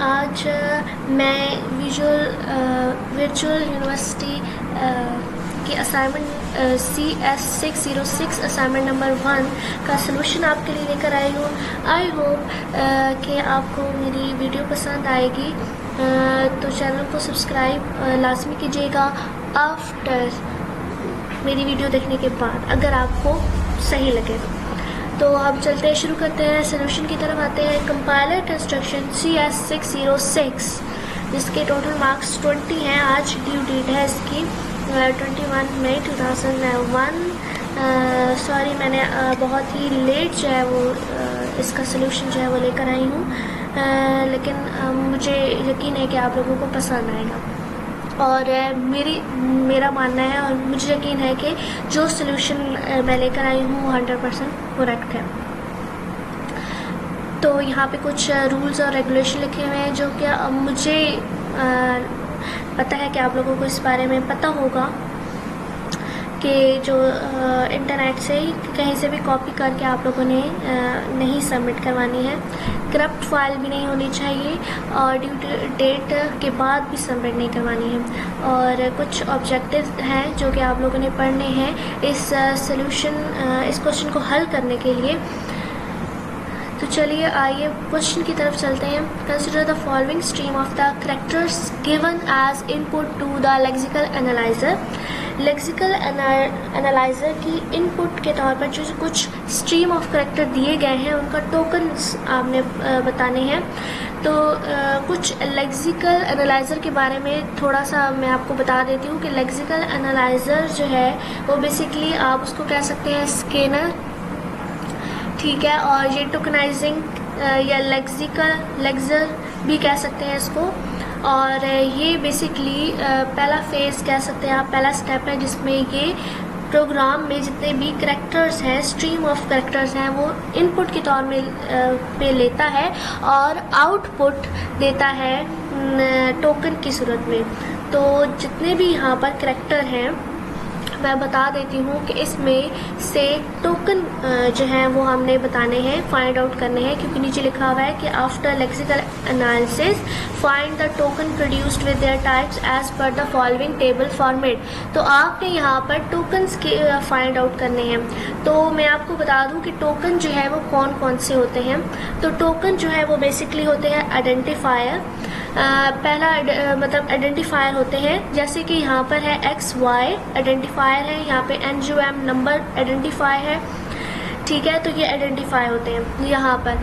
आज मैं virtual university की असाइनमेंट CS606 असाइनमेंट नंबर 1 का सलूशन आपके लिए लेकर आई हूँ। आई होप कि आपको मेरी वीडियो पसंद आएगी, तो चैनल को सब्सक्राइब लाजमी कीजिएगा आफ्टर मेरी वीडियो देखने के बाद, अगर आपको सही लगे तो अब चलते हैं, शुरू करते हैं, सोल्यूशन की तरफ आते हैं। कंपाइलर कंस्ट्रक्शन CS606 जिसके टोटल मार्क्स 20 हैं। आज ड्यू डेट है इसकी 21 मई 2001। सॉरी, मैंने बहुत ही लेट जो है वो इसका सोल्यूशन जो है वो लेकर आई हूँ, लेकिन मुझे यकीन है कि आप लोगों को पसंद आएगा और मेरा मानना है और मुझे यकीन है कि जो सोल्यूशन मैं लेकर आई हूँ वो 100% करेक्ट है। तो यहाँ पे कुछ रूल्स और रेगुलेशन लिखे हुए हैं जो कि मुझे पता है कि आप लोगों को इस बारे में पता होगा कि जो इंटरनेट से कहीं से भी कॉपी करके आप लोगों ने नहीं सबमिट करवानी है। करप्ट फाइल भी नहीं होनी चाहिए और ड्यू डेट के बाद भी सबमिट नहीं करवानी है। और कुछ ऑब्जेक्टिव हैं जो कि आप लोगों ने पढ़ने हैं इस इस क्वेश्चन को हल करने के लिए। तो चलिए आइए क्वेश्चन की तरफ चलते हैं। Consider the following stream of the characters given as input to the lexical analyzer. Lexical analyzer की इनपुट के तौर पर जो कुछ स्ट्रीम ऑफ कैरेक्टर दिए गए हैं उनका टोकन्स आपने बताने हैं। तो कुछ लेक्सिकल एनालाइजर के बारे में थोड़ा सा मैं आपको बता देती हूँ कि लेक्सिकल एनालाइजर जो है वो बेसिकली आप उसको कह सकते हैं स्कैनर, ठीक है, और ये टोकनाइजिंग या लेक्सर भी कह सकते हैं इसको। और ये बेसिकली पहला फेज़ कह सकते हैं आप, पहला स्टेप है जिसमें ये प्रोग्राम में जितने भी कैरेक्टर्स हैं, स्ट्रीम ऑफ कैरेक्टर्स हैं, वो इनपुट के तौर में पे लेता है और आउटपुट देता है टोकन की सूरत में। तो जितने भी यहाँ पर कैरेक्टर हैं मैं बता देती हूँ कि इसमें से टोकन जो हैं वो हमने बताने हैं, फाइंड आउट करने हैं, क्योंकि नीचे लिखा हुआ है कि after lexical analysis find the token produced with their types as per the following table format. तो आपने यहाँ पर टोकन्स के फाइंड आउट करने हैं। तो मैं आपको बता दूँ कि टोकन जो है वो कौन कौन से होते हैं। तो टोकन जो है वो बेसिकली होते हैं आइडेंटिफायर। पहला मतलब आइडेंटिफायर होते हैं, जैसे कि यहाँ पर है XY आइडेंटिफायर है, यहाँ पे NUM नंबर आइडेंटिफायर है, ठीक है। तो ये आइडेंटिफाई होते हैं यहाँ पर।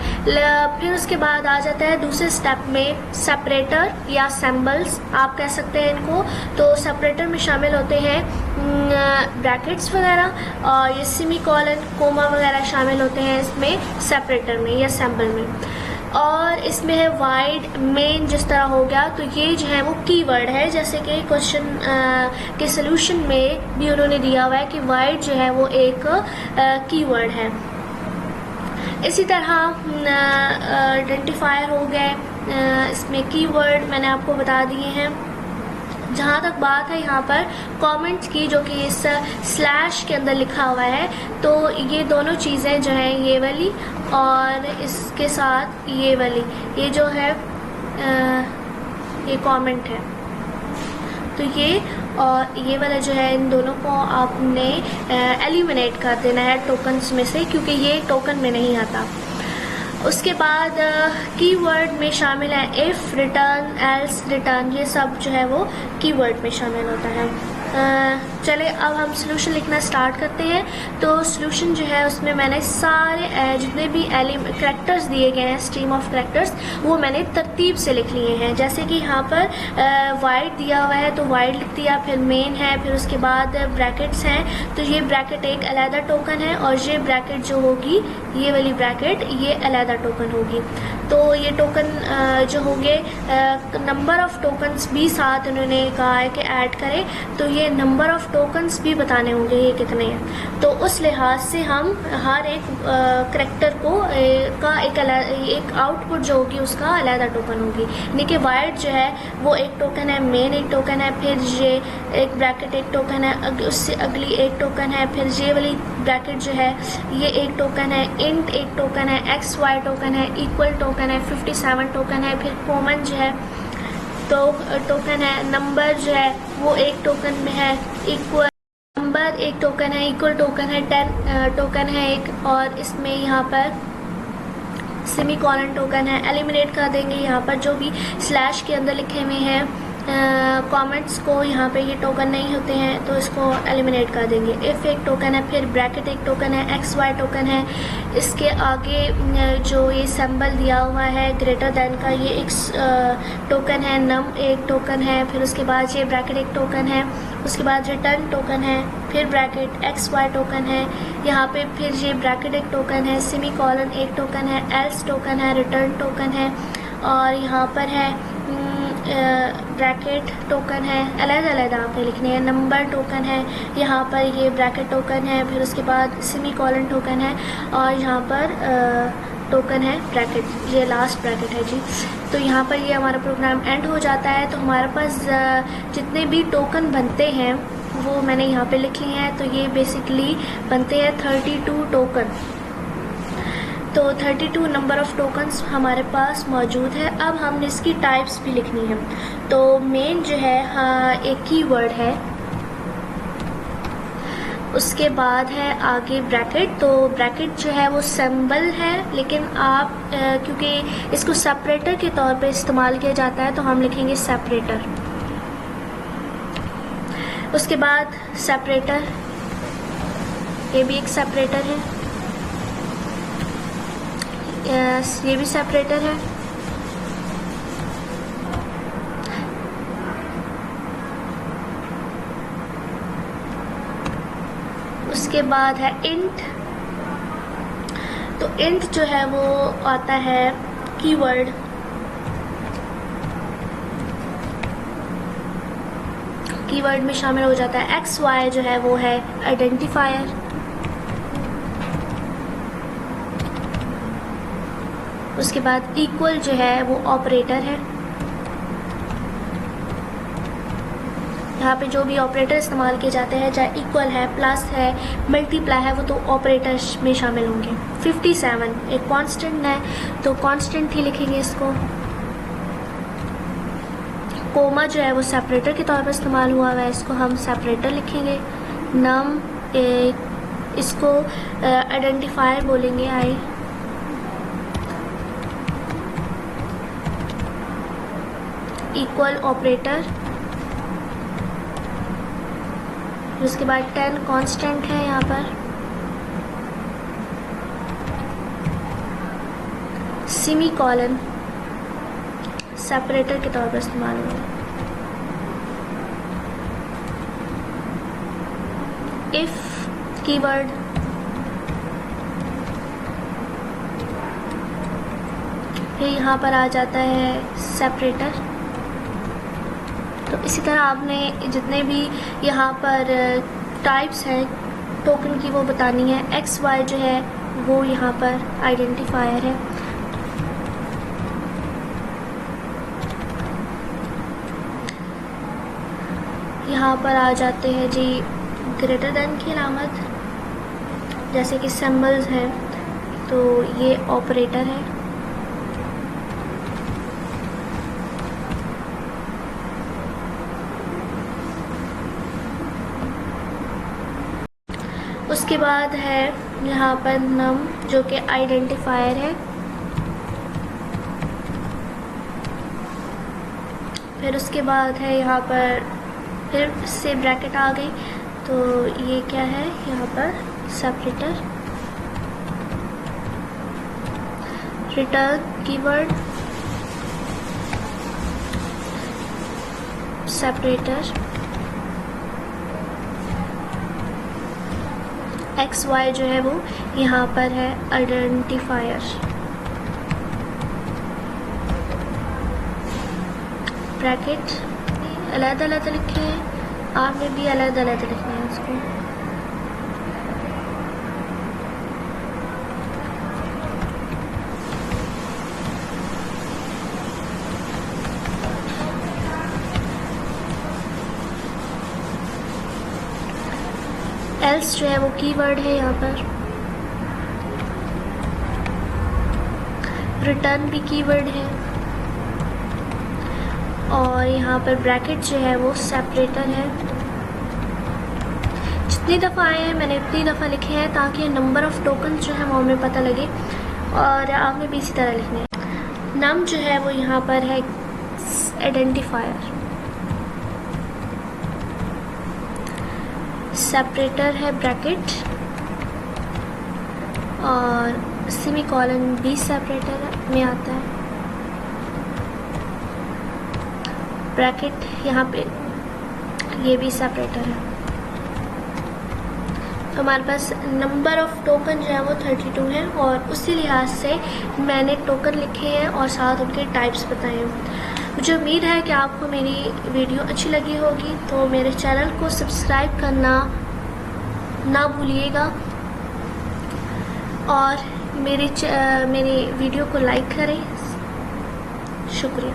फिर उसके बाद आ जाता है दूसरे स्टेप में सेपरेटर या सिंबल्स आप कह सकते हैं इनको। तो सेपरेटर में शामिल होते हैं ब्रैकेट्स वगैरह और ये सेमीकोलन, कोमा वगैरह शामिल होते हैं इसमें सेपरेटर में या सिंबल में। और इसमें है वाइड, मेन जिस तरह हो गया। तो ये जो है वो कीवर्ड है, जैसे कि क्वेश्चन के सलूशन में भी उन्होंने दिया हुआ है कि वाइड जो है वो एक कीवर्ड है। इसी तरह आइडेंटिफायर हो गए, इसमें कीवर्ड मैंने आपको बता दिए हैं। जहाँ तक बात है यहाँ पर कमेंट्स की, जो कि इस स्लैश के अंदर लिखा हुआ है, तो ये दोनों चीज़ें जो हैं ये वाली और इसके साथ ये वाली, ये जो है ये कमेंट है, तो ये और ये वाला जो है इन दोनों को आपने एलिमिनेट कर देना है टोकन्स में से, क्योंकि ये टोकन में नहीं आता। उसके बाद कीवर्ड में शामिल है इफ़, रिटर्न, एल्स, रिटर्न, ये सब जो है वो कीवर्ड में शामिल होता है। चले अब हम सॉल्यूशन लिखना स्टार्ट करते हैं। तो सॉल्यूशन जो है उसमें मैंने सारे जितने भी कैरेक्टर्स दिए गए हैं, स्ट्रीम ऑफ कैरेक्टर्स, वो मैंने तरतीब से लिख लिए हैं। जैसे कि यहाँ पर वाइड दिया हुआ है तो वाइड लिख दिया, फिर मेन है, फिर उसके बाद ब्रैकेट्स हैं, तो ये ब्रैकेट एक अलहदा टोकन है और ये ब्रैकेट जो होगी, ये वाली ब्रैकेट, ये अलहदा टोकन होगी। तो ये टोकन जो होंगे, नंबर ऑफ टोकन्स भी साथ उन्होंने कहा है कि ऐड करें, तो ये नंबर ऑफ टोकन्स भी बताने होंगे ये कितने हैं। तो उस लिहाज से हम हर एक करैक्टर को का एक आउटपुट जो होगी उसका अलहदा टोकन होगी। यानी कि वाइड जो है वो एक टोकन है, मेन एक टोकन है, फिर ये एक ब्रैकेट एक टोकन है, उससे अगली एक टोकन है, फिर ये वाली ब्रैकेट जो है ये एक टोकन है, इंट एक टोकन है, XY टोकन है, इक्वल टोकन टोकन है, 57 टोकन है। फिर कॉमन जो है तो टोकन है, नंबर जो है वो एक टोकन में है, इक्वल नंबर एक टोकन है, इक्वल टोकन है 10 टोकन है एक, और इसमें यहाँ पर सेमी कॉलन टोकन है। एलिमिनेट कर देंगे यहाँ पर जो भी स्लैश के अंदर लिखे हुए हैं कमेंट्स को, यहाँ पे ये टोकन नहीं होते हैं तो इसको एलिमिनेट कर देंगे। इफ एक टोकन है, फिर ब्रैकेट एक टोकन है, एक्स वाई टोकन है, इसके आगे जो ये सिंबल दिया हुआ है ग्रेटर देन का ये एक टोकन है, नम एक टोकन है, फिर उसके बाद ये ब्रैकेट एक टोकन है, उसके बाद रिटर्न टोकन है, फिर ब्रैकेट एक्स वाई टोकन है, यहाँ पे फिर ये ब्रैकेट एक टोकन है, सेमी कॉलन एक टोकन है, एल्स टोकन है, रिटर्न टोकन है, और यहाँ पर है ब्रैकेट टोकन है, अलग अलग आपने लिखने हैं। नंबर टोकन है, यहाँ पर ये ब्रैकेट टोकन है, फिर उसके बाद सेमी कॉलन टोकन है, और यहाँ पर टोकन है ब्रैकेट, ये लास्ट ब्रैकेट है जी। तो यहाँ पर ये हमारा प्रोग्राम एंड हो जाता है। तो हमारे पास जितने भी टोकन बनते हैं वो मैंने यहाँ पे लिख लिए हैं। तो ये बेसिकली बनते हैं 32 टोकन। तो 32 नंबर ऑफ टोकन्स हमारे पास मौजूद है। अब हमने इसकी टाइप्स भी लिखनी है। तो मेन जो है एक कीवर्ड है, उसके बाद है आगे ब्रैकेट। तो ब्रैकेट जो है वो सिंबल है, लेकिन आप क्योंकि इसको सेपरेटर के तौर पे इस्तेमाल किया जाता है तो हम लिखेंगे सेपरेटर। उसके बाद सेपरेटर, ये भी एक सेपरेटर है, ये भी सेपरेटर है। उसके बाद है इंट। तो इंट जो है वो आता है कीवर्ड, कीवर्ड में शामिल हो जाता है। एक्स वाई जो है वो है आइडेंटिफायर। उसके बाद इक्वल जो है वो ऑपरेटर है। यहाँ पे जो भी ऑपरेटर इस्तेमाल किए जाते हैं, चाहे इक्वल है, प्लस है, मल्टीप्लाई है, वो तो ऑपरेटर्स में शामिल होंगे। 57 एक कांस्टेंट है तो कांस्टेंट ही लिखेंगे इसको। कोमा जो है वो सेपरेटर के तौर पर इस्तेमाल हुआ है, इसको हम सेपरेटर लिखेंगे। नम इसको आइडेंटिफायर बोलेंगे, आई। इक्वल ऑपरेटर, उसके बाद 10 कांस्टेंट है यहाँ पर। सेमी कॉलन सेपरेटर के तौर पर इस्तेमाल हुआ। इफ कीवर्ड, फिर यहाँ पर आ जाता है सेपरेटर। तो इसी तरह आपने जितने भी यहाँ पर टाइप्स हैं टोकन की वो बतानी है। एक्स वाई जो है वो यहाँ पर आइडेंटिफायर है। यहाँ पर आ जाते हैं जी ग्रेटर देन की अलामत, जैसे कि सिंबल्स हैं, तो ये ऑपरेटर है। उसके बाद है यहाँ पर नम जो कि आइडेंटिफायर है। फिर उसके बाद है यहाँ पर फिर से ब्रैकेट आ गई, तो ये क्या है यहाँ पर separator. Return keyword, separator. X Y जो है वो यहाँ पर है आइडेंटिफायर। ब्रैकेट अलग अलग लिखे हैं, आपने भी अलग अलग लिखना है उसको। एल्स जो है वो कीवर्ड है यहाँ पर। रिटर्न भी कीवर्ड है, और यहाँ पर ब्रैकेट जो है वो सेपरेटर है। जितनी दफ़ा आए हैं मैंने उतनी दफ़ा लिखे हैं ताकि नंबर ऑफ़ टोकन जो है वो हमें पता लगे, और आपने भी इसी तरह लिखने हैं। नाम जो है वो यहाँ पर है आइडेंटिफायर, सेपरेटर है ब्रैकेट, और सेमीकोलन भी सेपरेटर में आता है। ब्रैकेट यहाँ पे ये भी सेपरेटर है। तो हमारे पास नंबर ऑफ़ टोकन जो है वो 32 है, और उसी लिहाज से मैंने टोकन लिखे हैं और साथ उनके टाइप्स बताए हैं। मुझे उम्मीद है कि आपको मेरी वीडियो अच्छी लगी होगी, तो मेरे चैनल को सब्सक्राइब करना ना भूलिएगा, और मेरी वीडियो को लाइक करें। शुक्रिया।